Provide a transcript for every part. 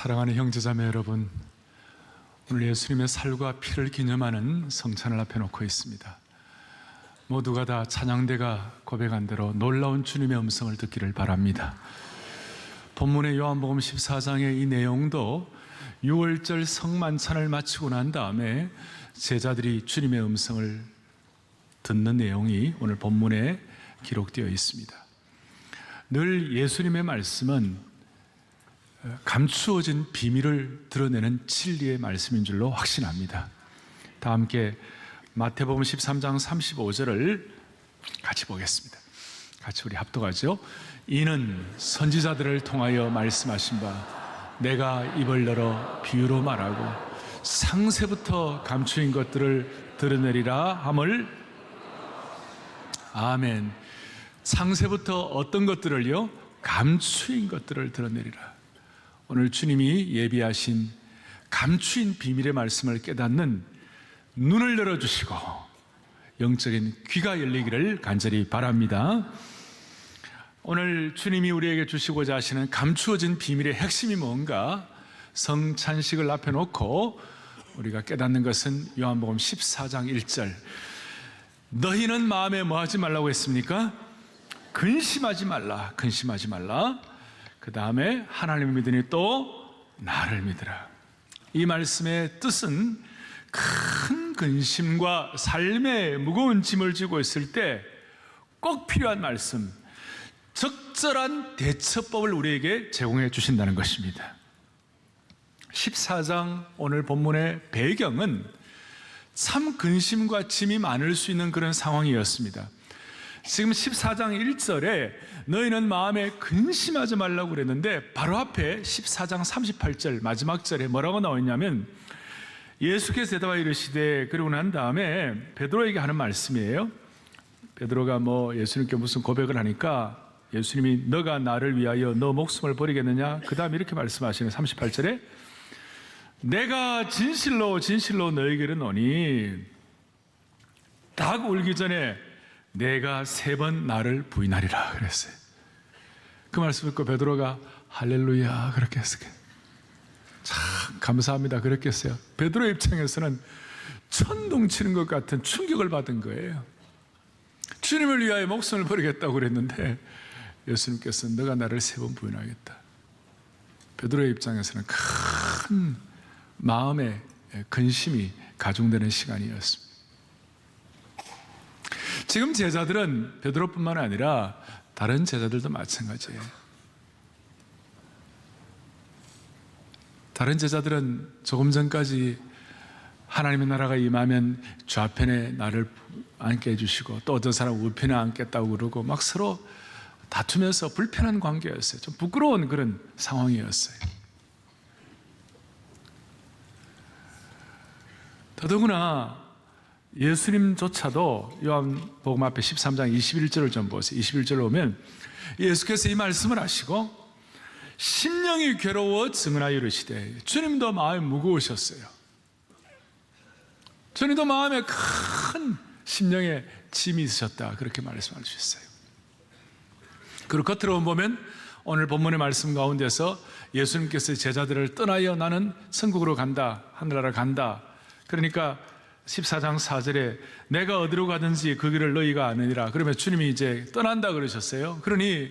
사랑하는 형제자매 여러분, 오늘 예수님의 살과 피를 기념하는 성찬을 앞에 놓고 있습니다. 모두가 다 찬양대가 고백한 대로 놀라운 주님의 음성을 듣기를 바랍니다. 본문의 요한복음 14장의 이 내용도 6월절 성만찬을 마치고 난 다음에 제자들이 주님의 음성을 듣는 내용이 오늘 본문에 기록되어 있습니다. 늘 예수님의 말씀은 감추어진 비밀을 드러내는 진리의 말씀인 줄로 확신합니다. 다 함께 마태복음 13장 35절을 같이 보겠습니다. 같이 우리 합독하죠. 이는 선지자들을 통하여 말씀하신 바 내가 입을 열어 비유로 말하고 상세부터 감추인 것들을 드러내리라 함을. 아멘. 상세부터 어떤 것들을요? 감추인 것들을 드러내리라. 오늘 주님이 예비하신 감추인 비밀의 말씀을 깨닫는 눈을 열어주시고 영적인 귀가 열리기를 간절히 바랍니다. 오늘 주님이 우리에게 주시고자 하시는 감추어진 비밀의 핵심이 뭔가 성찬식을 앞에 놓고 우리가 깨닫는 것은 요한복음 14장 1절 너희는 마음에 뭐 하지 말라고 했습니까? 근심하지 말라. 근심하지 말라. 그 다음에 하나님을 믿으니 또 나를 믿으라. 이 말씀의 뜻은 큰 근심과 삶의 무거운 짐을 지고 있을 때 꼭 필요한 말씀, 적절한 대처법을 우리에게 제공해 주신다는 것입니다. 14장 오늘 본문의 배경은 참 근심과 짐이 많을 수 있는 그런 상황이었습니다. 지금 14장 1절에 너희는 마음에 근심하지 말라고 그랬는데 바로 앞에 14장 38절 마지막 절에 뭐라고 나오냐면 예수께서 대답하여 이르시되 그러고 난 다음에 베드로에게 하는 말씀이에요. 베드로가 예수님께 무슨 고백을 하니까 예수님이 너가 나를 위하여 너 목숨을 버리겠느냐? 그 다음에 이렇게 말씀하시는 38절에 내가 진실로 진실로 너에게 이르노니 닭 울기 전에 내가 3번 나를 부인하리라 그랬어요. 그 말씀 듣고 베드로가 할렐루야 그렇게 했어요. 참 감사합니다 그렇게 했어요. 베드로 입장에서는 천둥치는 것 같은 충격을 받은 거예요. 주님을 위하여 목숨을 버리겠다고 그랬는데 예수님께서 너가 나를 3번 부인하겠다. 베드로의 입장에서는 큰 마음의 근심이 가중되는 시간이었습니다. 지금 제자들은 베드로뿐만 아니라 다른 제자들도 마찬가지예요. 다른 제자들은 조금 전까지 하나님의 나라가 임하면 좌편에 나를 앉게 해주시고 또 어떤 사람은 우편에 앉겠다고 그러고 막 서로 다투면서 불편한 관계였어요. 좀 부끄러운 그런 상황이었어요. 더더구나 예수님조차도 요한복음 앞에 13장 21절을 좀 보세요. 21절을 보면 예수께서 이 말씀을 하시고 심령이 괴로워 증언하여 이르시되 주님도 마음이 무거우셨어요. 주님도 마음에 큰 심령에 짐이 있으셨다 그렇게 말씀해 주셨어요. 그리고 겉으로 보면 오늘 본문의 말씀 가운데서 예수님께서 제자들을 떠나여 나는 천국으로 간다 하늘나라 간다 그러니까 14장 4절에 내가 어디로 가든지 그 길을 너희가 아느니라. 그러면 주님이 이제 떠난다 그러셨어요. 그러니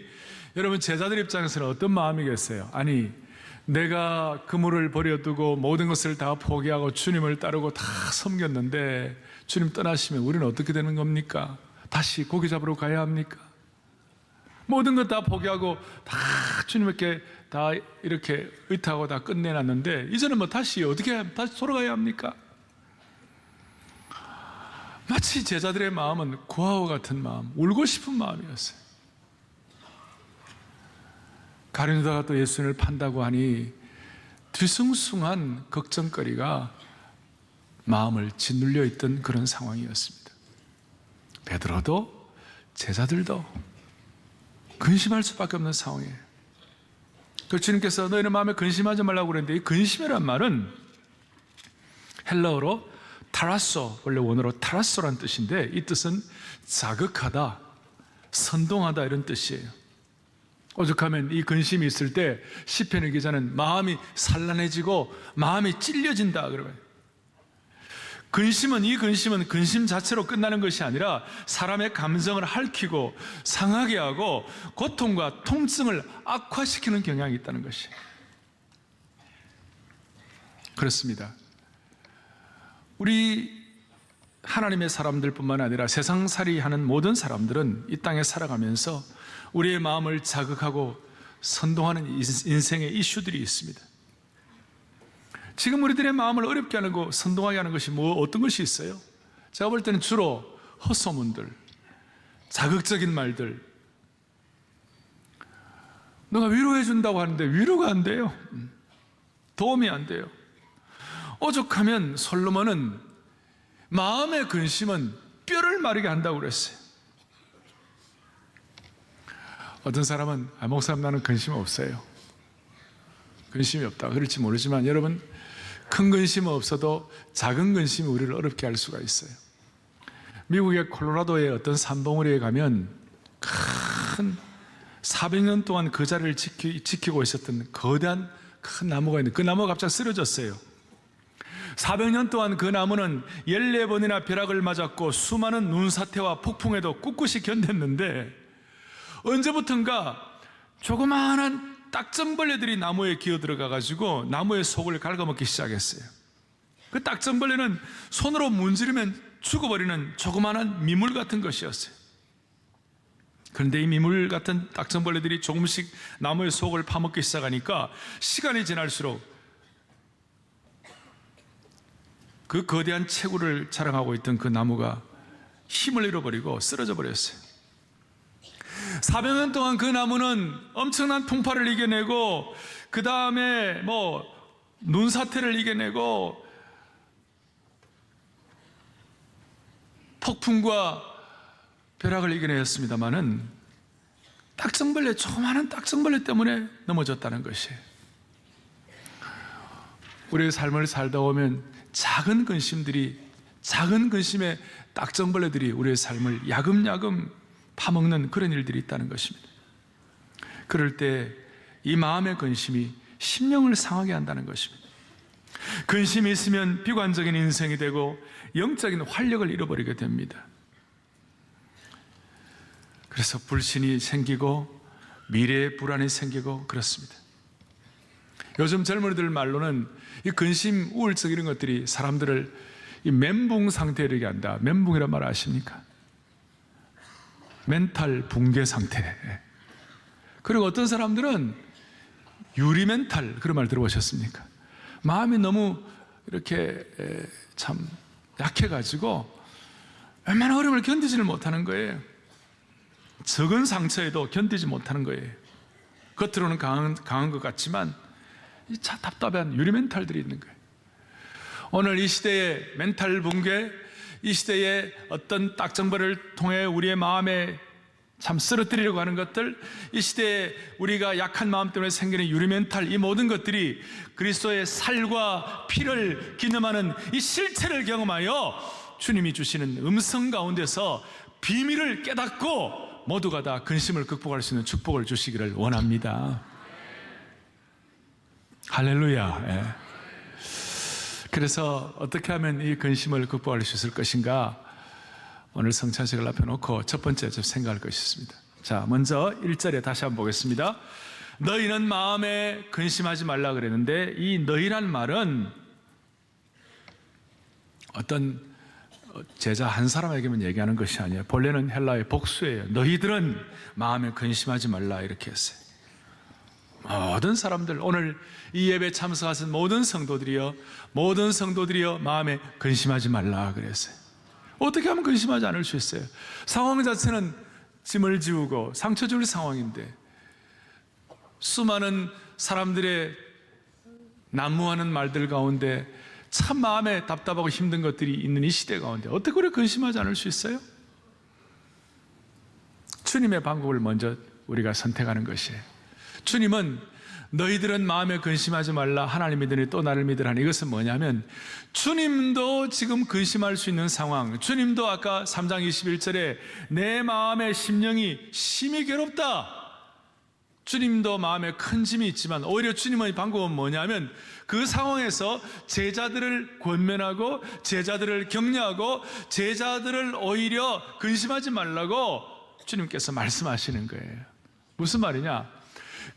여러분 제자들 입장에서는 어떤 마음이겠어요? 아니 내가 그물을 버려두고 모든 것을 다 포기하고 주님을 따르고 다 섬겼는데 주님 떠나시면 우리는 어떻게 되는 겁니까? 다시 고기 잡으러 가야 합니까? 모든 것 다 포기하고 다 주님께 다 이렇게 의탁하고 다 끝내놨는데 이제는 다시 어떻게 다시 돌아가야 합니까? 마치 제자들의 마음은 고아와 같은 마음, 울고 싶은 마음이었어요. 가룟유다가 또 예수님을 판다고 하니 뒤숭숭한 걱정거리가 마음을 짓눌려 있던 그런 상황이었습니다. 베드로도 제자들도 근심할 수밖에 없는 상황이에요. 그 주님께서 너희는 마음에 근심하지 말라고 그랬는데 이 근심이란 말은 헬라어로 타라소, 원래 원어로 타라소란 뜻인데 이 뜻은 자극하다, 선동하다 이런 뜻이에요. 오죽하면 이 근심이 있을 때 시편의 기자는 마음이 산란해지고 마음이 찔려진다 그러면, 이 근심은 근심 자체로 끝나는 것이 아니라 사람의 감정을 핥히고 상하게 하고 고통과 통증을 악화시키는 경향이 있다는 것이. 그렇습니다. 우리 하나님의 사람들뿐만 아니라 세상살이 하는 모든 사람들은 이 땅에 살아가면서 우리의 마음을 자극하고 선동하는 인생의 이슈들이 있습니다. 지금 우리들의 마음을 어렵게 하고 선동하게 하는 것이 어떤 것이 있어요? 제가 볼 때는 주로 헛소문들, 자극적인 말들. 너가 위로해 준다고 하는데 위로가 안 돼요. 도움이 안 돼요. 오죽하면 솔로몬은 마음의 근심은 뼈를 마르게 한다고 그랬어요. 어떤 사람은 목사님 나는 근심 없어요. 근심이 없다 그럴지 모르지만 여러분, 큰 근심은 없어도 작은 근심이 우리를 어렵게 할 수가 있어요. 미국의 콜로라도의 어떤 산봉우리에 가면 큰 400년 동안 그 자리를 지키고 있었던 거대한 큰 나무가 있는데 그 나무가 갑자기 쓰러졌어요. 400년 동안 그 나무는 14번이나 벼락을 맞았고 수많은 눈사태와 폭풍에도 꿋꿋이 견뎠는데 언제부턴가 조그마한 딱정벌레들이 나무에 기어들어가 가지고 나무의 속을 갉아먹기 시작했어요. 그 딱정벌레는 손으로 문지르면 죽어버리는 조그마한 미물 같은 것이었어요. 그런데 이 미물 같은 딱정벌레들이 조금씩 나무의 속을 파먹기 시작하니까 시간이 지날수록 그 거대한 체구를 자랑하고 있던 그 나무가 힘을 잃어버리고 쓰러져 버렸어요. 400년 동안 그 나무는 엄청난 풍파를 이겨내고 그 다음에 눈사태를 이겨내고 폭풍과 벼락을 이겨냈습니다마는 조그마한 딱정벌레 때문에 넘어졌다는 것이에요. 우리의 삶을 살다 보면 작은 근심의 딱정벌레들이 우리의 삶을 야금야금 파먹는 그런 일들이 있다는 것입니다. 그럴 때 이 마음의 근심이 심령을 상하게 한다는 것입니다. 근심이 있으면 비관적인 인생이 되고 영적인 활력을 잃어버리게 됩니다. 그래서 불신이 생기고 미래에 불안이 생기고 그렇습니다. 요즘 젊은이들 말로는 이 근심, 우울증 이런 것들이 사람들을 이 멘붕 상태에 이르게 한다. 멘붕이란 말 아십니까? 멘탈 붕괴 상태. 그리고 어떤 사람들은 유리 멘탈, 그런 말 들어보셨습니까? 마음이 너무 이렇게 참 약해가지고 웬만한 어려움을 견디지를 못하는 거예요. 적은 상처에도 견디지 못하는 거예요. 겉으로는 강한 것 같지만 참 답답한 유리 멘탈들이 있는 거예요. 오늘 이 시대의 멘탈 붕괴, 이 시대의 어떤 딱정벌을 통해 우리의 마음에 참 쓰러뜨리려고 하는 것들, 이 시대에 우리가 약한 마음 때문에 생기는 유리멘탈, 이 모든 것들이 그리스도의 살과 피를 기념하는 이 실체를 경험하여 주님이 주시는 음성 가운데서 비밀을 깨닫고 모두가 다 근심을 극복할 수 있는 축복을 주시기를 원합니다. 할렐루야. 예. 그래서 어떻게 하면 이 근심을 극복할 수 있을 것인가? 오늘 성찬식을 앞에 놓고 첫 번째 생각할 것이 있습니다. 자, 먼저 1절에 다시 한번 보겠습니다. 너희는 마음에 근심하지 말라 그랬는데 이 너희란 말은 어떤 제자 한 사람에게만 얘기하는 것이 아니에요. 본래는 헬라의 복수예요. 너희들은 마음에 근심하지 말라 이렇게 했어요. 모든 사람들, 오늘 이 예배 참석하신 모든 성도들이여 마음에 근심하지 말라 그랬어요. 어떻게 하면 근심하지 않을 수 있어요? 상황 자체는 짐을 지우고 상처 줄 상황인데 수많은 사람들의 난무하는 말들 가운데 참 마음에 답답하고 힘든 것들이 있는 이 시대 가운데 어떻게 그래 근심하지 않을 수 있어요? 주님의 방법을 먼저 우리가 선택하는 것이에요. 주님은 너희들은 마음에 근심하지 말라, 하나님 믿으니 또 나를 믿으라. 이것은 뭐냐면 주님도 지금 근심할 수 있는 상황, 주님도 아까 3장 21절에 내 마음의 심령이 심히 괴롭다, 주님도 마음에 큰 짐이 있지만 오히려 주님의 방법은 뭐냐면 그 상황에서 제자들을 권면하고 제자들을 격려하고 제자들을 오히려 근심하지 말라고 주님께서 말씀하시는 거예요. 무슨 말이냐?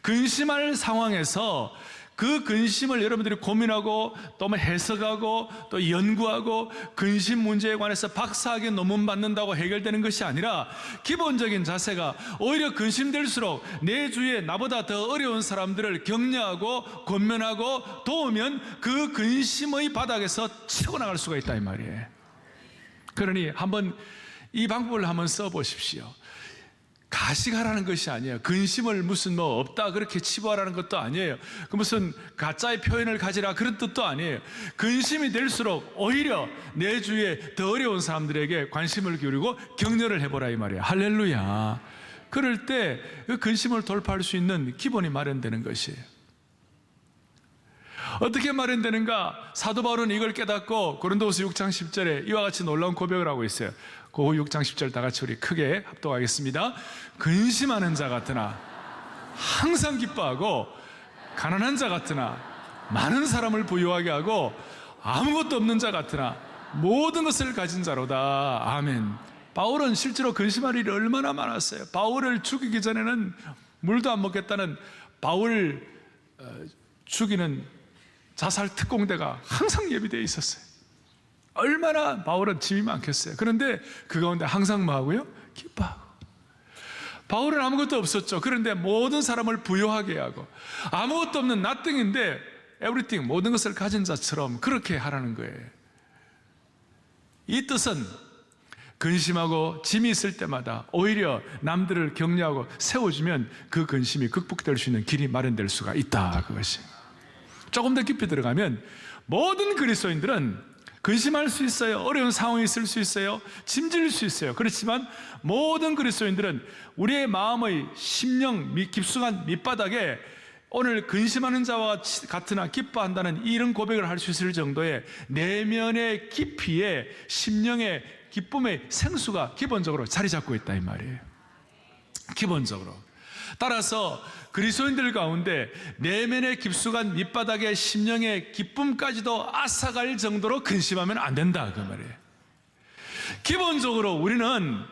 근심할 상황에서 그 근심을 여러분들이 고민하고 또 해석하고 또 연구하고 근심 문제에 관해서 박사학위 논문 받는다고 해결되는 것이 아니라 기본적인 자세가 오히려 근심될수록 내 주위에 나보다 더 어려운 사람들을 격려하고 권면하고 도우면 그 근심의 바닥에서 치고 나갈 수가 있다 이 말이에요. 그러니 한번 이 방법을 한번 써보십시오. 가식하라는 것이 아니에요. 근심을 무슨 뭐 없다 그렇게 치부하라는 것도 아니에요. 그 무슨 가짜의 표현을 가지라 그런 뜻도 아니에요. 근심이 될수록 오히려 내 주위에 더 어려운 사람들에게 관심을 기울이고 격려를 해보라 이 말이에요. 할렐루야. 그럴 때 그 근심을 돌파할 수 있는 기본이 마련되는 것이에요. 어떻게 마련되는가? 사도 바울은 이걸 깨닫고 고린도후서 6장 10절에 이와 같이 놀라운 고백을 하고 있어요. 그 6장 10절 다 같이 우리 크게 합독하겠습니다. 근심하는 자 같으나 항상 기뻐하고 가난한 자 같으나 많은 사람을 부유하게 하고 아무것도 없는 자 같으나 모든 것을 가진 자로다. 아멘. 바울은 실제로 근심할 일이 얼마나 많았어요. 바울을 죽이기 전에는 물도 안 먹겠다는 바울 죽이는 자살 특공대가 항상 예비되어 있었어요. 얼마나 바울은 짐이 많겠어요. 그런데 그 가운데 항상 뭐하고요? 기뻐하고. 바울은 아무것도 없었죠. 그런데 모든 사람을 부유하게 하고 아무것도 없는 nothing인데 everything, 모든 것을 가진 자처럼 그렇게 하라는 거예요. 이 뜻은 근심하고 짐이 있을 때마다 오히려 남들을 격려하고 세워주면 그 근심이 극복될 수 있는 길이 마련될 수가 있다, 그것이. 조금 더 깊이 들어가면 모든 그리스도인들은 근심할 수 있어요. 어려운 상황이 있을 수 있어요. 짐질 수 있어요. 그렇지만 모든 그리스도인들은 우리의 마음의 심령 깊숙한 밑바닥에 오늘 근심하는 자와 같으나 기뻐한다는 이런 고백을 할 수 있을 정도의 내면의 깊이에 심령의 기쁨의 생수가 기본적으로 자리 잡고 있다 이 말이에요. 기본적으로. 따라서 그리스도인들 가운데 내면의 깊숙한 밑바닥의 심령의 기쁨까지도 앗아갈 정도로 근심하면 안 된다 그 말이에요. 기본적으로 우리는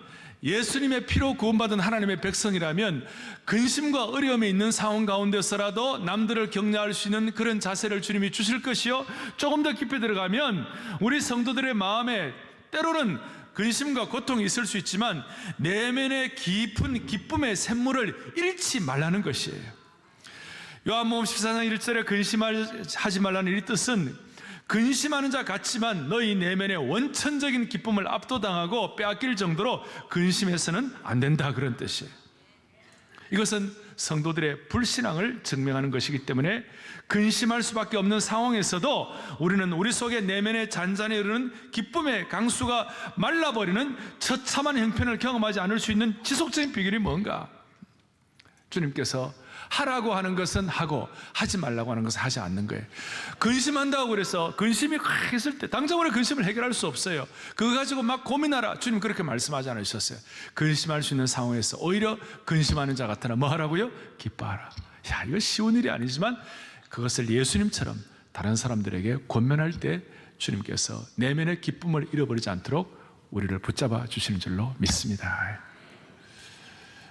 예수님의 피로 구원받은 하나님의 백성이라면 근심과 어려움이 있는 상황 가운데서라도 남들을 격려할 수 있는 그런 자세를 주님이 주실 것이요, 조금 더 깊이 들어가면 우리 성도들의 마음에 때로는 근심과 고통이 있을 수 있지만 내면의 깊은 기쁨의 샘물을 잃지 말라는 것이에요. 요한복음 14장 1절에 근심하지 말라는 이 뜻은 근심하는 자 같지만 너희 내면의 원천적인 기쁨을 압도당하고 빼앗길 정도로 근심해서는 안 된다, 그런 뜻이에요. 이것은 성도들의 불신앙을 증명하는 것이기 때문에 근심할 수밖에 없는 상황에서도 우리는 우리 속에 내면에 잔잔히 흐르는 기쁨의 강수가 말라버리는 처참한 형편을 경험하지 않을 수 있는 지속적인 비결이 뭔가? 주님께서 하라고 하는 것은 하고 하지 말라고 하는 것은 하지 않는 거예요. 근심한다고 그래서 근심이 확 있을 때 당장으로 근심을 해결할 수 없어요. 그거 가지고 막 고민하라, 주님 그렇게 말씀하지 않으셨어요. 근심할 수 있는 상황에서 오히려 근심하는 자 같으나 뭐 하라고요? 기뻐하라. 야, 이거 쉬운 일이 아니지만 그것을 예수님처럼 다른 사람들에게 권면할 때 주님께서 내면의 기쁨을 잃어버리지 않도록 우리를 붙잡아 주시는 줄로 믿습니다.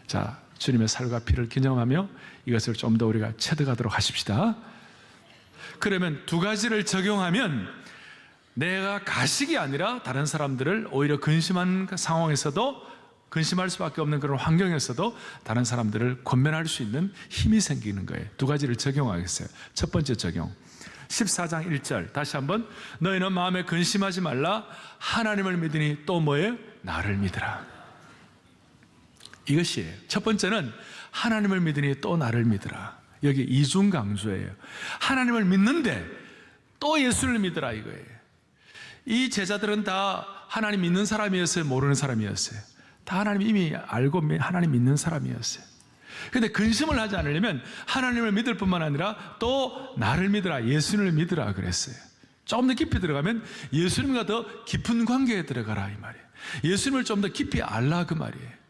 자, 주님의 살과 피를 기념하며 이것을 좀 더 우리가 체득하도록 하십시다. 그러면 두 가지를 적용하면 내가 가식이 아니라 다른 사람들을 오히려 근심한 상황에서도, 근심할 수밖에 없는 그런 환경에서도 다른 사람들을 권면할 수 있는 힘이 생기는 거예요. 두 가지를 적용하겠어요. 첫 번째 적용, 14장 1절 다시 한번, 너희는 마음에 근심하지 말라. 하나님을 믿으니 또 뭐예요? 나를 믿으라. 이것이에요. 첫 번째는 하나님을 믿으니 또 나를 믿으라. 여기 이중 강조예요. 하나님을 믿는데 또 예수를 믿으라 이거예요. 이 제자들은 다 하나님 믿는 사람이었어요? 모르는 사람이었어요? 다 하나님 이미 알고 하나님 믿는 사람이었어요. 그런데 근심을 하지 않으려면 하나님을 믿을 뿐만 아니라 또 나를 믿으라, 예수를 믿으라 그랬어요. 조금 더 깊이 들어가면 예수님과 더 깊은 관계에 들어가라 이 말이에요. 예수님을 좀 더 깊이 알라 그 말이에요.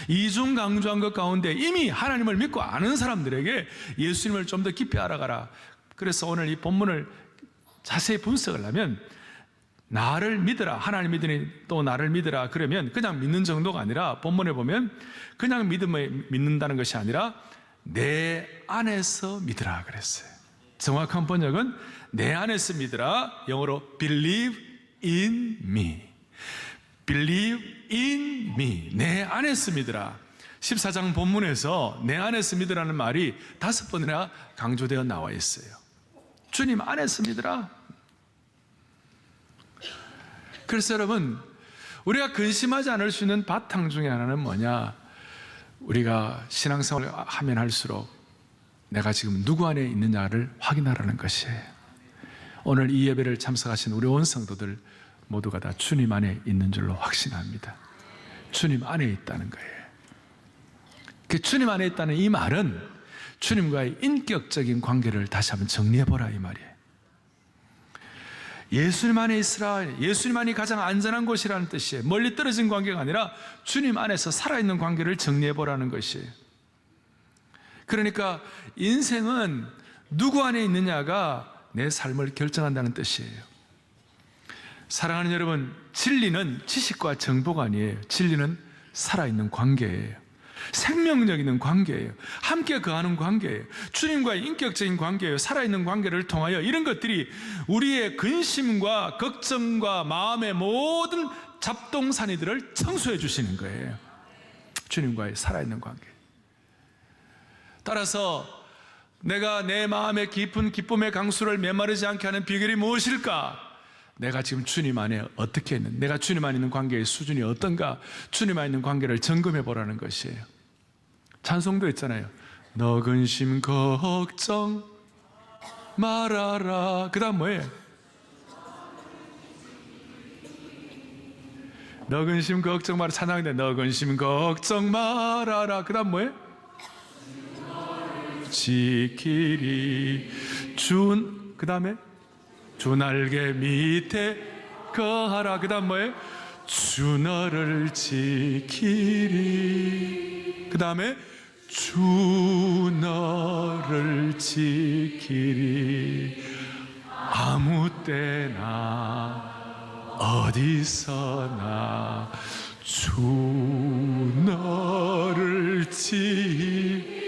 이중 강조한 것 가운데 이미 하나님을 믿고 아는 사람들에게 예수님을 좀 더 깊이 알아가라. 그래서 오늘 이 본문을 자세히 분석을 하면 나를 믿으라, 하나님 믿으니 또 나를 믿으라, 그러면 그냥 믿는 정도가 아니라 본문에 보면 그냥 믿는다는 것이 아니라 내 안에서 믿으라 그랬어요. 정확한 번역은 내 안에서 믿으라, 영어로 believe in me, believe in me, 내 안에서 믿으라. 14장 본문에서 내 안에서 믿으라는 말이 5번이나 강조되어 나와 있어요. 주님 안에서 믿으라. 그래서 여러분, 우리가 근심하지 않을 수 있는 바탕 중에 하나는 뭐냐? 우리가 신앙생활을 하면 할수록 내가 지금 누구 안에 있느냐를 확인하라는 것이에요. 오늘 이 예배를 참석하신 우리 온 성도들 모두가 다 주님 안에 있는 줄로 확신합니다. 주님 안에 있다는 거예요. 그 주님 안에 있다는 이 말은 주님과의 인격적인 관계를 다시 한번 정리해보라 이 말이에요. 예수님 안에 있으라, 예수님만이 가장 안전한 곳이라는 뜻이에요. 멀리 떨어진 관계가 아니라 주님 안에서 살아있는 관계를 정리해보라는 것이에요. 그러니까 인생은 누구 안에 있느냐가 내 삶을 결정한다는 뜻이에요. 사랑하는 여러분, 진리는 지식과 정보가 아니에요. 진리는 살아있는 관계예요. 생명력 있는 관계예요. 함께 거하는 관계예요. 주님과의 인격적인 관계예요. 살아있는 관계를 통하여 이런 것들이 우리의 근심과 걱정과 마음의 모든 잡동사니들을 청소해 주시는 거예요. 주님과의 살아있는 관계. 따라서 내가 내 마음의 깊은 기쁨의 강수를 메마르지 않게 하는 비결이 무엇일까? 내가 지금 주님 안에 어떻게 있는, 내가 주님 안에 있는 관계의 수준이 어떤가? 주님 안에 있는 관계를 점검해 보라는 것이에요. 찬송도 있잖아요. 너 근심 걱정 말아라. 그 다음 뭐예요? 너 근심 걱정 말아라. 찬양인데 너 근심 걱정 말아라. 그 다음 뭐예요? 지키리 그 다음에 주 날개 밑에 거하라. 그 다음 뭐예요? 주 너를 지키리. 그 다음에 주 너를 지키리. 아무 때나 어디서나 주 너를 지키리.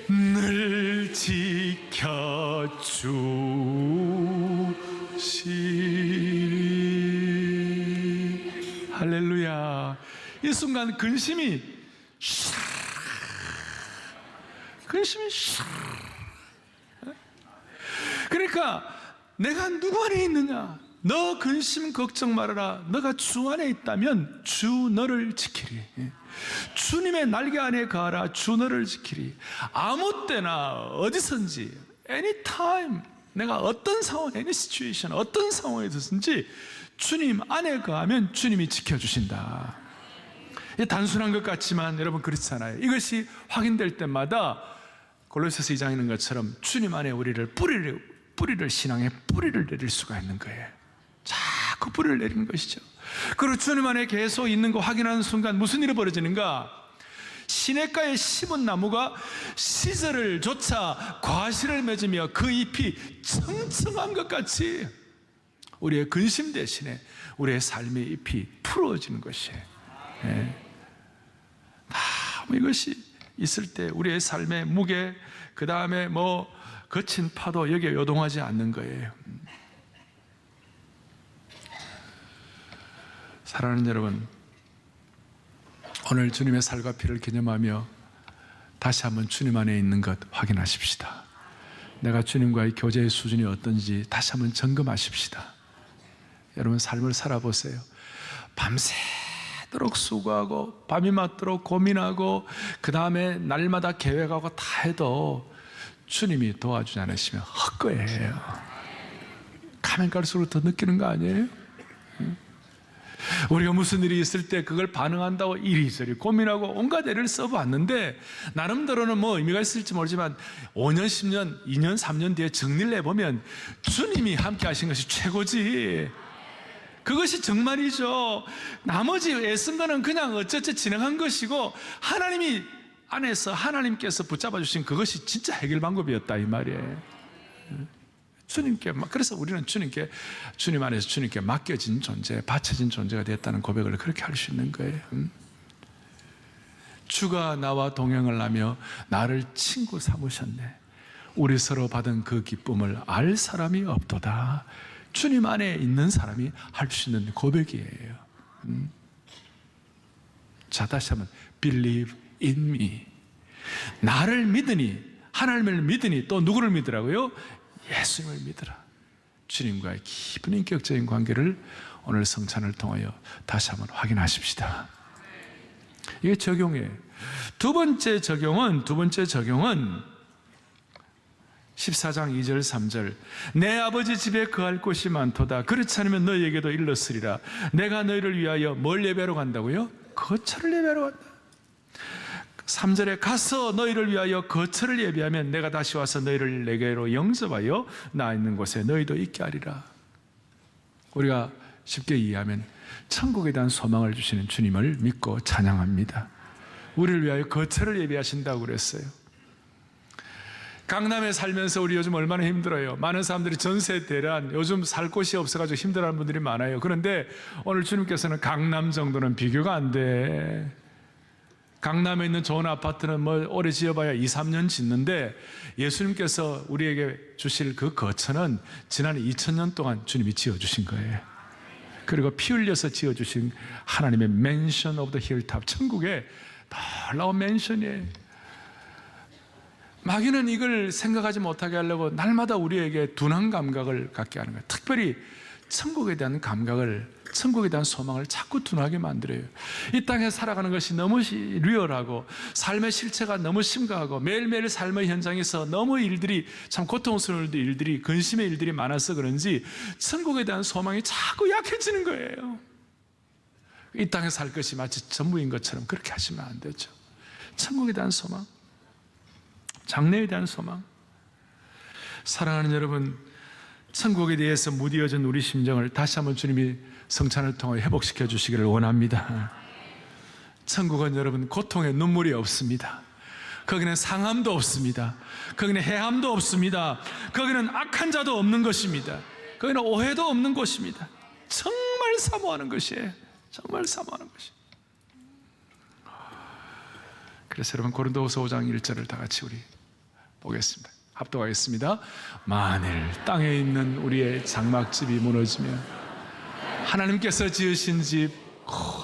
늘 지켜주시리. 할렐루야. 이 순간 근심이 그러니까 내가 누구 안에 있느냐? 너 근심 걱정 말아라. 너가 주 안에 있다면 주 너를 지키리. 주님의 날개 안에 가라. 주 너를 지키리. 아무 때나 어디선지 anytime, 내가 어떤 상황, any situation, 어떤 상황에 있었든지 주님 안에 가면 주님이 지켜주신다. 단순한 것 같지만 여러분 그렇잖아요. 이것이 확인될 때마다 골로새서 2장에 있는 것처럼 주님 안에 우리를 뿌리를 신앙의 뿌리를 내릴 수가 있는 거예요. 자꾸 뿌리를 내리는 것이죠. 그리고 주님 안에 계속 있는 거 확인하는 순간 무슨 일이 벌어지는가? 시냇가에 심은 나무가 시절을 조차 과실을 맺으며 그 잎이 청청한 것 같이 우리의 근심 대신에 우리의 삶의 잎이 풀어지는 것이에요. 이것이 있을 때 우리의 삶의 무게, 그 다음에 거친 파도 여기에 요동하지 않는 거예요. 사랑하는 여러분, 오늘 주님의 살과 피를 기념하며 다시 한번 주님 안에 있는 것 확인하십시다. 내가 주님과의 교제의 수준이 어떤지 다시 한번 점검하십시다. 여러분 삶을 살아보세요. 밤새도록 수고하고 밤이 맞도록 고민하고 그 다음에 날마다 계획하고 다 해도 주님이 도와주지 않으시면 헛거예요. 가면 갈수록 더 느끼는 거 아니에요? 우리가 무슨 일이 있을 때 그걸 반응한다고 이리저리 고민하고 온갖 애를 써봤는데 나름대로는 의미가 있을지 모르지만 5년, 10년, 2년, 3년 뒤에 정리를 해보면 주님이 함께 하신 것이 최고지. 그것이 정말이죠. 나머지 애쓴 거는 그냥 어쩌지 진행한 것이고 하나님이 안에서 하나님께서 붙잡아 주신 그것이 진짜 해결 방법이었다 이 말이에요. 주님께, 그래서 우리는 주님께, 주님 안에서 주님께 맡겨진 존재, 바쳐진 존재가 됐다는 고백을 그렇게 할 수 있는 거예요. 주가 나와 동행을 하며 나를 친구 삼으셨네. 우리 서로 받은 그 기쁨을 알 사람이 없도다. 주님 안에 있는 사람이 할 수 있는 고백이에요. 자, 다시 한번 believe in me. 나를 믿으니, 하나님을 믿으니 또 누구를 믿으라고요? 예수님을 믿으라. 주님과의 깊은 인격적인 관계를 오늘 성찬을 통하여 다시 한번 확인하십시다. 이게 적용이에요. 두 번째 적용은 14장 2절 3절 내 아버지 집에 거할 곳이 많도다. 그렇지 않으면 너희에게도 일렀으리라. 내가 너희를 위하여 뭘 예배하러 간다고요? 거처를 예배하러 간다. 3절에 가서 너희를 위하여 거처를 예비하면 내가 다시 와서 너희를 내게로 영접하여 나 있는 곳에 너희도 있게 하리라. 우리가 쉽게 이해하면 천국에 대한 소망을 주시는 주님을 믿고 찬양합니다. 우리를 위하여 거처를 예비하신다고 그랬어요. 강남에 살면서 우리 요즘 얼마나 힘들어요. 많은 사람들이 전세 대란, 요즘 살 곳이 없어가지고 힘들어하는 분들이 많아요. 그런데 오늘 주님께서는 강남 정도는 비교가 안 돼. 강남에 있는 좋은 아파트는 뭐 오래 지어봐야 2, 3년 짓는데 예수님께서 우리에게 주실 그 거처는 지난 2000년 동안 주님이 지어주신 거예요. 그리고 피 흘려서 지어주신 하나님의 맨션 오브 더 힐탑, 천국의 놀라운 맨션이에요. 마귀는 이걸 생각하지 못하게 하려고 날마다 우리에게 둔한 감각을 갖게 하는 거예요. 특별히 천국에 대한 감각을, 천국에 대한 소망을 자꾸 둔하게 만들어요. 이 땅에 살아가는 것이 너무 리얼하고 삶의 실체가 너무 심각하고 매일매일 삶의 현장에서 너무 일들이, 참 고통스러운 일들이, 근심의 일들이 많아서 그런지 천국에 대한 소망이 자꾸 약해지는 거예요. 이 땅에 살 것이 마치 전부인 것처럼 그렇게 하시면 안 되죠. 천국에 대한 소망, 장래에 대한 소망. 사랑하는 여러분, 천국에 대해서 무디어진 우리 심정을 다시 한번 주님이 성찬을 통해 회복시켜 주시기를 원합니다. 천국은 여러분 고통에 눈물이 없습니다. 거기는 상함도 없습니다. 거기는 해함도 없습니다. 거기는 악한 자도 없는 것입니다. 거기는 오해도 없는 곳입니다. 정말 사모하는 것이에요. 정말 사모하는 것이에요. 그래서 여러분 고린도후서 5장 1절을 다 같이 우리 보겠습니다. 합독하겠습니다. 만일 땅에 있는 우리의 장막집이 무너지면 하나님께서 지으신 집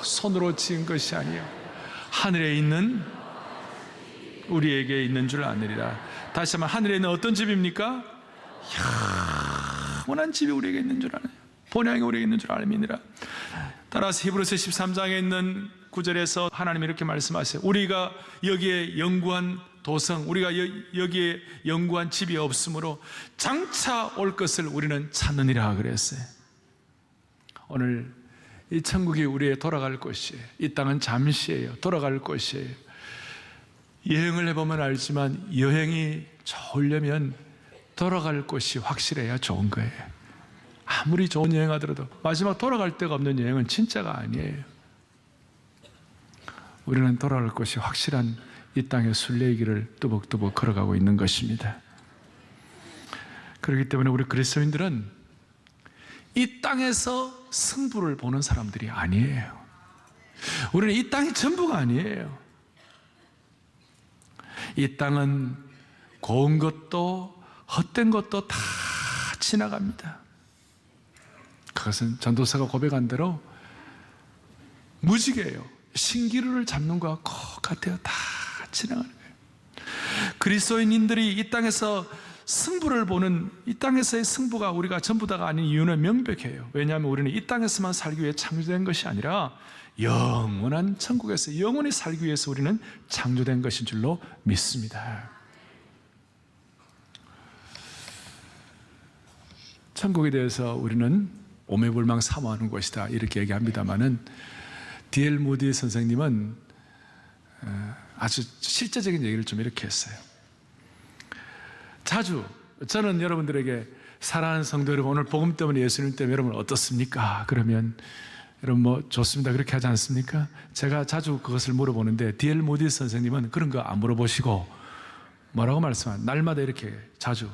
손으로 지은 것이 아니요 하늘에 있는 우리에게 있는 줄 아느리라. 다시 한번, 하늘에 있는 어떤 집입니까? 영원한 집이 우리에게 있는 줄 아느냐. 본향이 우리에게 있는 줄 알미니라. 따라서 히브리서 13장에 있는 9절에서 하나님이 이렇게 말씀하세요. 우리가 여기에 영구한 도성, 우리가 여기에 영구한 집이 없으므로 장차 올 것을 우리는 찾느니라 그랬어요. 오늘 이 천국이 우리의 돌아갈 곳이에요. 이 땅은 잠시예요. 돌아갈 곳이에요. 여행을 해보면 알지만 여행이 좋으려면 돌아갈 곳이 확실해야 좋은 거예요. 아무리 좋은 여행하더라도 마지막 돌아갈 데가 없는 여행은 진짜가 아니에요. 우리는 돌아갈 곳이 확실한 이 땅의 순례의 길을 뚜벅뚜벅 걸어가고 있는 것입니다. 그렇기 때문에 우리 그리스도인들은 이 땅에서 승부를 보는 사람들이 아니에요. 우리는 이 땅이 전부가 아니에요. 이 땅은 고운 것도 헛된 것도 다 지나갑니다. 그것은 전도사가 고백한 대로 무지개예요. 신기루를 잡는 것과 같아요. 다 지나가는 거예요. 그리스도인들이 이 땅에서 승부를 보는, 이 땅에서의 승부가 우리가 전부 다가 아닌 이유는 명백해요. 왜냐하면 우리는 이 땅에서만 살기 위해 창조된 것이 아니라 영원한 천국에서 영원히 살기 위해서 우리는 창조된 것인 줄로 믿습니다. 천국에 대해서 우리는 오매불망 사모하는 것이다 이렇게 얘기합니다마는 D.L. 무디 선생님은 아주 실제적인 얘기를 좀 이렇게 했어요. 자주 저는 여러분들에게 사랑하는 성도 여러분, 오늘 복음 때문에, 예수님 때문에 여러분 어떻습니까? 그러면 여러분 뭐 좋습니다 그렇게 하지 않습니까? 제가 자주 그것을 물어보는데 D.L. 모디 선생님은 그런 거 안 물어보시고 뭐라고 말씀하냐, 날마다 이렇게 자주,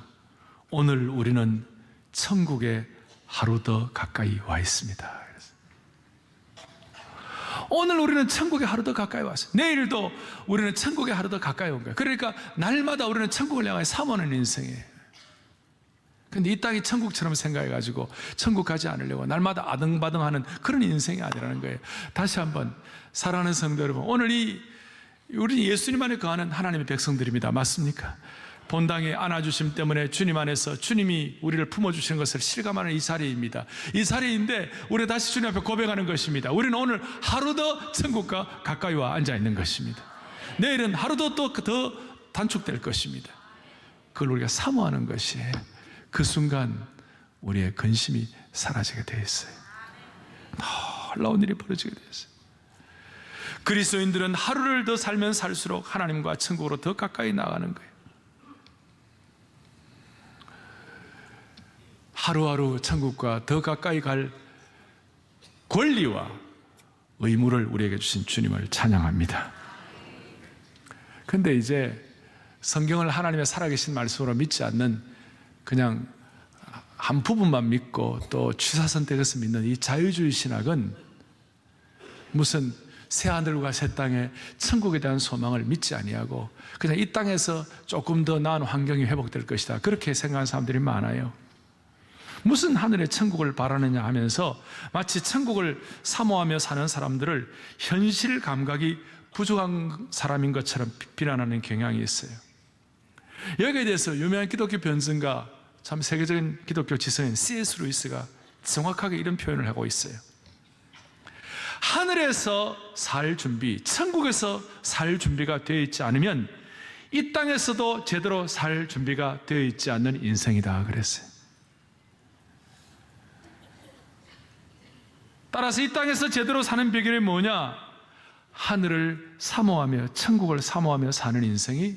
오늘 우리는 천국에 하루 더 가까이 와 있습니다. 오늘 우리는 천국에 하루 더 가까이 왔어요. 내일도 우리는 천국에 하루 더 가까이 온 거예요. 그러니까 날마다 우리는 천국을 향해 사모하는 인생이에요. 근데 이 땅이 천국처럼 생각해가지고 천국 가지 않으려고 날마다 아등바등하는 그런 인생이 아니라는 거예요. 다시 한번, 사랑하는 성도 여러분, 오늘 우리 예수님 안에 거하는 하나님의 백성들입니다. 맞습니까? 본당에 안아주심 때문에 주님 안에서 주님이 우리를 품어주시는 것을 실감하는 이 자리입니다. 이 자리인데 우리 다시 주님 앞에 고백하는 것입니다. 우리는 오늘 하루 더 천국과 가까이 와 앉아있는 것입니다. 내일은 하루 더 단축될 것입니다. 그걸 우리가 사모하는 것이에요. 그 순간 우리의 근심이 사라지게 되어 있어요. 놀라운 일이 벌어지게 되어 있어요. 그리스도인들은 하루를 더 살면 살수록 하나님과 천국으로 더 가까이 나가는 거예요. 하루하루 천국과 더 가까이 갈 권리와 의무를 우리에게 주신 주님을 찬양합니다. 그런데 이제 성경을 하나님의 살아계신 말씀으로 믿지 않는, 그냥 한 부분만 믿고 또 취사 선택해서 믿는 이 자유주의 신학은 무슨 새하늘과 새 땅에 천국에 대한 소망을 믿지 아니하고 그냥 이 땅에서 조금 더 나은 환경이 회복될 것이다, 그렇게 생각하는 사람들이 많아요. 무슨 하늘의 천국을 바라느냐 하면서 마치 천국을 사모하며 사는 사람들을 현실 감각이 부족한 사람인 것처럼 비난하는 경향이 있어요. 여기에 대해서 유명한 기독교 변증가, 참 세계적인 기독교 지성인 C.S. 루이스가 정확하게 이런 표현을 하고 있어요. 하늘에서 살 준비, 천국에서 살 준비가 되어 있지 않으면 이 땅에서도 제대로 살 준비가 되어 있지 않는 인생이다 그랬어요. 따라서 이 땅에서 제대로 사는 비결이 뭐냐? 하늘을 사모하며 천국을 사모하며 사는 인생이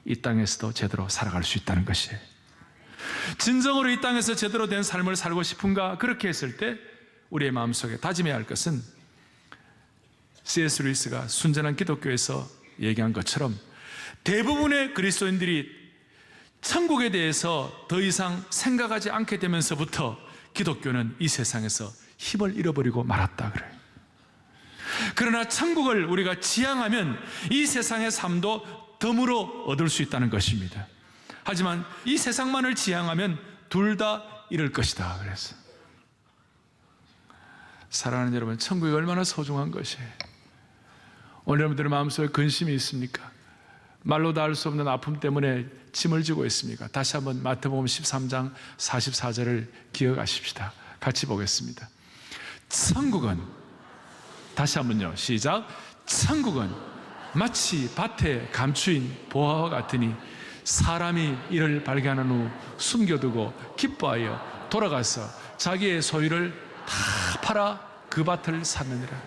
이 땅에서도 제대로 살아갈 수 있다는 것이에요. 진정으로 이 땅에서 제대로 된 삶을 살고 싶은가? 그렇게 했을 때 우리의 마음속에 다짐해야 할 것은 C.S. 루이스가 순전한 기독교에서 얘기한 것처럼 대부분의 그리스도인들이 천국에 대해서 더 이상 생각하지 않게 되면서부터 기독교는 이 세상에서 힘을 잃어버리고 말았다 그래요. 그러나 천국을 우리가 지향하면 이 세상의 삶도 덤으로 얻을 수 있다는 것입니다. 하지만 이 세상만을 지향하면 둘 다 잃을 것이다 그랬어요. 사랑하는 여러분, 천국이 얼마나 소중한 것이에요. 오늘 여러분들의 마음속에 근심이 있습니까? 말로 다 할 수 없는 아픔 때문에 짐을 지고 있습니까? 다시 한번 마태복음 13장 44절을 기억하십시다. 같이 보겠습니다. 천국은, 다시 한번요, 시작. 천국은 마치 밭에 감추인 보화와 같으니 사람이 이를 발견한 후 숨겨두고 기뻐하여 돌아가서 자기의 소유를 다 팔아 그 밭을 샀느니라.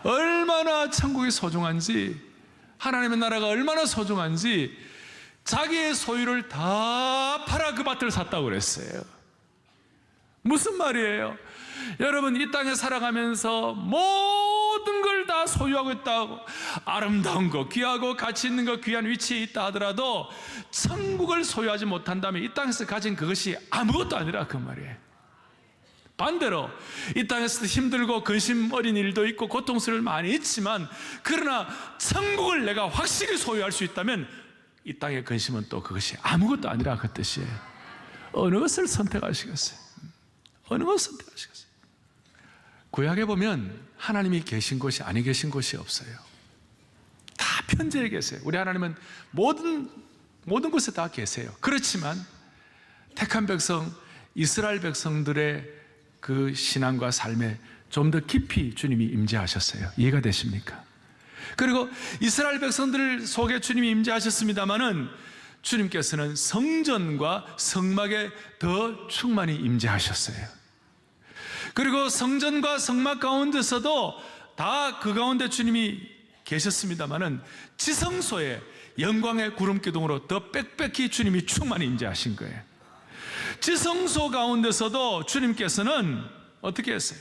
얼마나 천국이 소중한지, 하나님의 나라가 얼마나 소중한지 자기의 소유를 다 팔아 그 밭을 샀다고 그랬어요. 무슨 말이에요? 여러분, 이 땅에 살아가면서 모든 걸 다 소유하고 있다고, 아름다운 거, 귀하고 가치 있는 거, 귀한 위치에 있다 하더라도 천국을 소유하지 못한다면 이 땅에서 가진 그것이 아무것도 아니라 그 말이에요. 반대로 이 땅에서도 힘들고 근심 어린 일도 있고 고통스러울 많이 있지만, 그러나 천국을 내가 확실히 소유할 수 있다면 이 땅의 근심은 또 그것이 아무것도 아니라 그 뜻이에요. 어느 것을 선택하시겠어요? 어느 것을 선택하시겠어요? 구약에 보면 하나님이 계신 곳이 아니 계신 곳이 없어요. 다 편재에 계세요. 우리 하나님은 모든 곳에 다 계세요. 그렇지만 택한 백성, 이스라엘 백성들의 그 신앙과 삶에 좀 더 깊이 주님이 임재하셨어요. 이해가 되십니까? 그리고 이스라엘 백성들 속에 주님이 임재하셨습니다마는 주님께서는 성전과 성막에 더 충만히 임재하셨어요. 그리고 성전과 성막 가운데서도 다 그 가운데 주님이 계셨습니다마는 지성소에 영광의 구름 기둥으로 더 빽빽히 주님이 충만히 임재하신 거예요. 지성소 가운데서도 주님께서는 어떻게 했어요?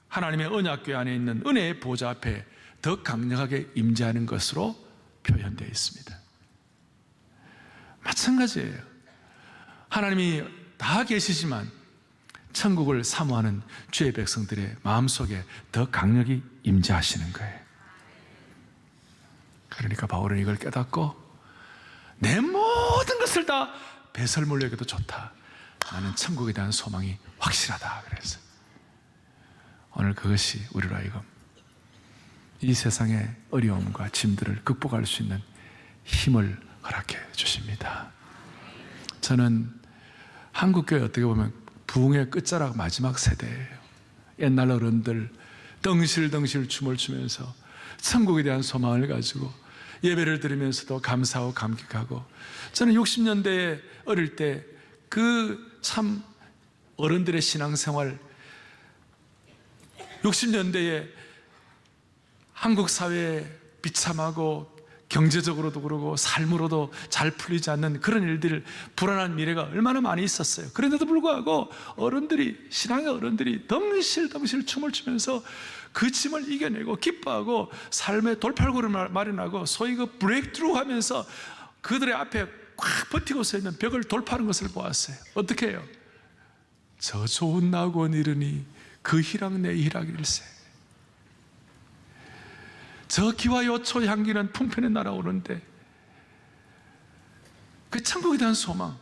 하나님의 언약궤 안에 있는 은혜의 보좌 앞에 더 강력하게 임재하는 것으로 표현되어 있습니다. 마찬가지예요. 하나님이 다 계시지만 천국을 사모하는 주의 백성들의 마음속에 더 강력히 임재하시는 거예요. 그러니까 바울은 이걸 깨닫고 내 모든 것을 다 배설물로 여겨도 좋다. 나는 천국에 대한 소망이 확실하다. 그래서 오늘 그것이 우리로 하여금 이 세상의 어려움과 짐들을 극복할 수 있는 힘을 허락해 주십니다. 저는 한국교회 어떻게 보면 부흥의 끝자락 마지막 세대예요. 옛날 어른들 덩실덩실 춤을 추면서 천국에 대한 소망을 가지고 예배를 드리면서도 감사하고 감격하고, 저는 60년대에 어릴 때 그 참 어른들의 신앙생활, 60년대에 한국 사회에 비참하고 경제적으로도 그러고 삶으로도 잘 풀리지 않는 그런 일들, 불안한 미래가 얼마나 많이 있었어요. 그런데도 불구하고 어른들이, 신앙의 어른들이 덩실덩실 춤을 추면서 그 짐을 이겨내고 기뻐하고 삶의 돌팔구를 마련하고 소위 그 브레이크트루 하면서 그들의 앞에 꽉 버티고 서 있는 벽을 돌파하는 것을 보았어요. 어떻게 해요? 저 좋은 낙원 이르니 그 희락 내 희락일세. 저 기와 요초 향기는 풍편에 날아오는데, 그 천국에 대한 소망.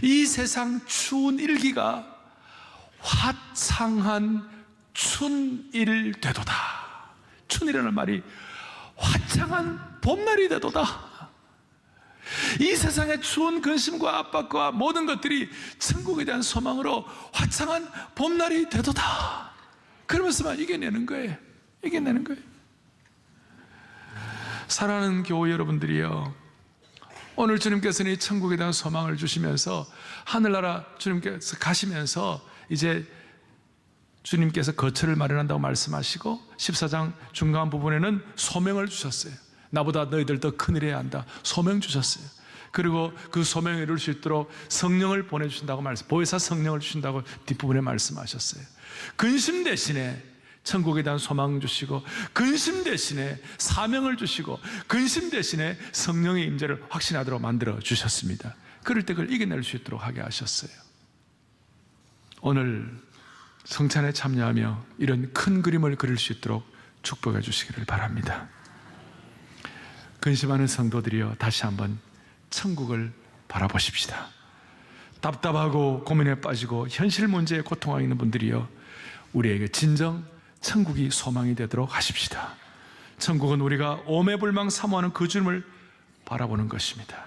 이 세상 추운 일기가 화창한 춘일 되도다. 춘이라는 말이 화창한 봄날이 되도다. 이 세상의 추운 근심과 압박과 모든 것들이 천국에 대한 소망으로 화창한 봄날이 되도다. 그러면서만 이겨내는 거예요. 이겨내는 거예요. 사랑하는 교회 여러분들이요, 오늘 주님께서는 이 천국에 대한 소망을 주시면서 하늘나라 주님께서 가시면서 이제 주님께서 거처를 마련한다고 말씀하시고 14장 중간 부분에는 소명을 주셨어요. 나보다 너희들 더 큰일 해야 한다. 소명 주셨어요. 그리고 그 소명을 이룰 수 있도록 성령을 보내주신다고 보혜사 성령을 주신다고 뒷부분에 말씀하셨어요. 근심 대신에 천국에 대한 소망 주시고, 근심 대신에 사명을 주시고, 근심 대신에 성령의 임재를 확신하도록 만들어 주셨습니다. 그럴 때 그걸 이겨낼 수 있도록 하게 하셨어요. 오늘 성찬에 참여하며 이런 큰 그림을 그릴 수 있도록 축복해 주시기를 바랍니다. 근심하는 성도들이여, 다시 한번 천국을 바라보십시다. 답답하고 고민에 빠지고 현실 문제에 고통하고 있는 분들이여, 우리에게 진정 천국이 소망이 되도록 하십시다. 천국은 우리가 오매불망 사모하는 그 주님을 바라보는 것입니다.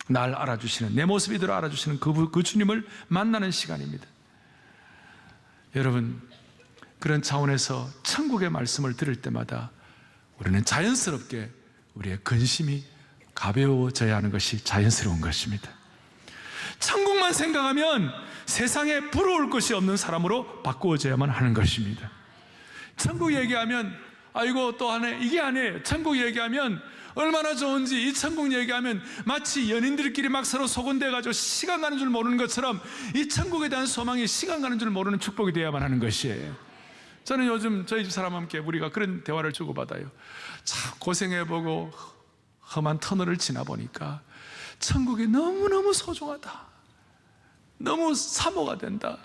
날 알아주시는, 내 모습 이대로 알아주시는 그 주님을 만나는 시간입니다. 여러분, 그런 차원에서 천국의 말씀을 들을 때마다 우리는 자연스럽게 우리의 근심이 가벼워져야 하는 것이 자연스러운 것입니다. 천국만 생각하면 세상에 부러울 것이 없는 사람으로 바꾸어져야만 하는 것입니다. 천국 얘기하면 아이고 또 하네, 이게 아니에요. 천국 얘기하면 얼마나 좋은지, 이 천국 얘기하면 마치 연인들끼리 막 서로 소곤대가지고 시간 가는 줄 모르는 것처럼 이 천국에 대한 소망이 시간 가는 줄 모르는 축복이 되어야만 하는 것이에요. 저는 요즘 저희 집 사람과 함께 우리가 그런 대화를 주고받아요. 참 고생해보고 험한 터널을 지나보니까 천국이 너무너무 소중하다, 너무 사모가 된다.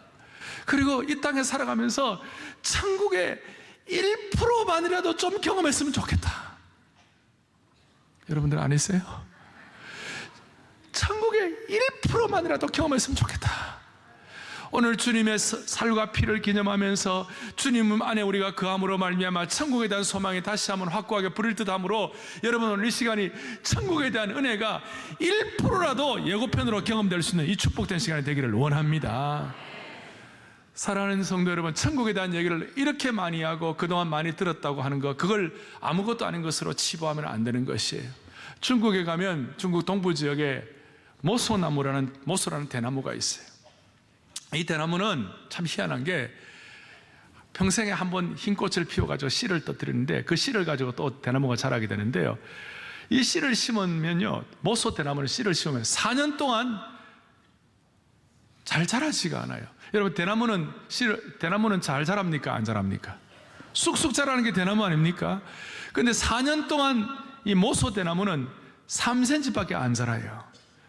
그리고 이 땅에 살아가면서 천국의 1%만이라도 좀 경험했으면 좋겠다. 여러분들 아니세요? 천국의 1%만이라도 경험했으면 좋겠다. 오늘 주님의 살과 피를 기념하면서 주님 안에 우리가 거함으로 말미암아 천국에 대한 소망이 다시 한번 확고하게 부릴 듯함으로, 여러분 오늘 이 시간이 천국에 대한 은혜가 1%라도 예고편으로 경험될 수 있는 이 축복된 시간이 되기를 원합니다. 사랑하는 성도 여러분, 천국에 대한 얘기를 이렇게 많이 하고 그동안 많이 들었다고 하는 것, 그걸 아무것도 아닌 것으로 치부하면 안 되는 것이에요. 중국에 가면 중국 동부 지역에 모소라는 대나무가 있어요. 이 대나무는 참 희한한 게 평생에 한 번 흰 꽃을 피워가지고 씨를 떠뜨리는데 그 씨를 가지고 또 대나무가 자라게 되는데요, 이 씨를 심으면요, 모소 대나무는 씨를 심으면 4년 동안 잘 자라지가 않아요. 여러분, 대나무는 잘 자랍니까? 안 자랍니까? 쑥쑥 자라는 게 대나무 아닙니까? 근데 4년 동안 이 모소 대나무는 3cm밖에 안 자라요.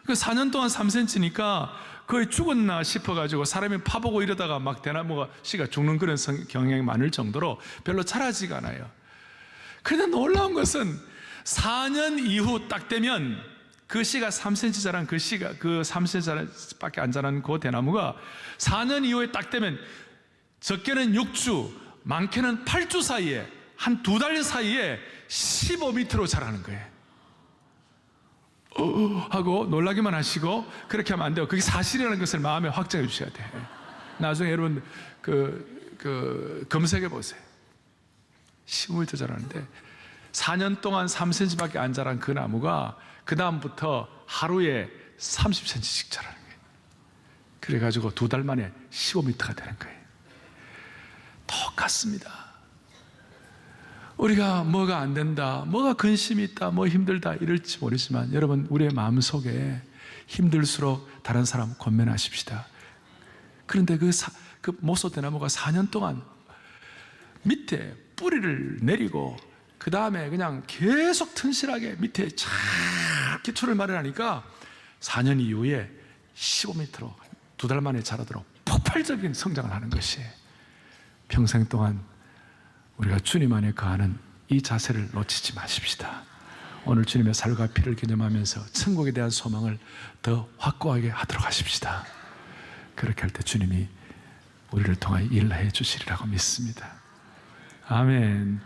그 4년 동안 3cm니까 거의 죽었나 싶어가지고 사람이 파보고 이러다가 막 대나무가 씨가 죽는 그런 경향이 많을 정도로 별로 자라지가 않아요. 그런데 놀라운 것은 4년 이후 딱 되면 그 씨가 3cm 자란 그 씨가 그 3cm밖에 안 자란 그 대나무가 4년 이후에 딱 되면 적게는 6주, 많게는 8주 사이에 한 2달 사이에 15m로 자라는 거예요. 하고 놀라기만 하시고 그렇게 하면 안 돼요. 그게 사실이라는 것을 마음에 확정해 주셔야 돼요. 나중에 여러분 검색해 보세요. 15m 자라는데 4년 동안 3cm밖에 안 자란 그 나무가 그 다음부터 하루에 30cm씩 자라는 거예요. 그래가지고 2달 만에 15m가 되는 거예요. 똑같습니다. 우리가 뭐가 안 된다, 뭐가 근심이 있다, 뭐 힘들다 이럴지 모르지만 여러분, 우리의 마음속에 힘들수록 다른 사람 권면하십시다. 그런데 그 모소 대나무가 4년 동안 밑에 뿌리를 내리고 그 다음에 그냥 계속 튼실하게 밑에 쫙 기초를 마련하니까 4년 이후에 15m로 2달 만에 자라도록 폭발적인 성장을 하는 것이, 평생 동안 우리가 주님 안에 거하는 이 자세를 놓치지 마십시다. 오늘 주님의 살과 피를 기념하면서 천국에 대한 소망을 더 확고하게 하도록 하십시다. 그렇게 할 때 주님이 우리를 통하여 일해 주시리라고 믿습니다. 아멘.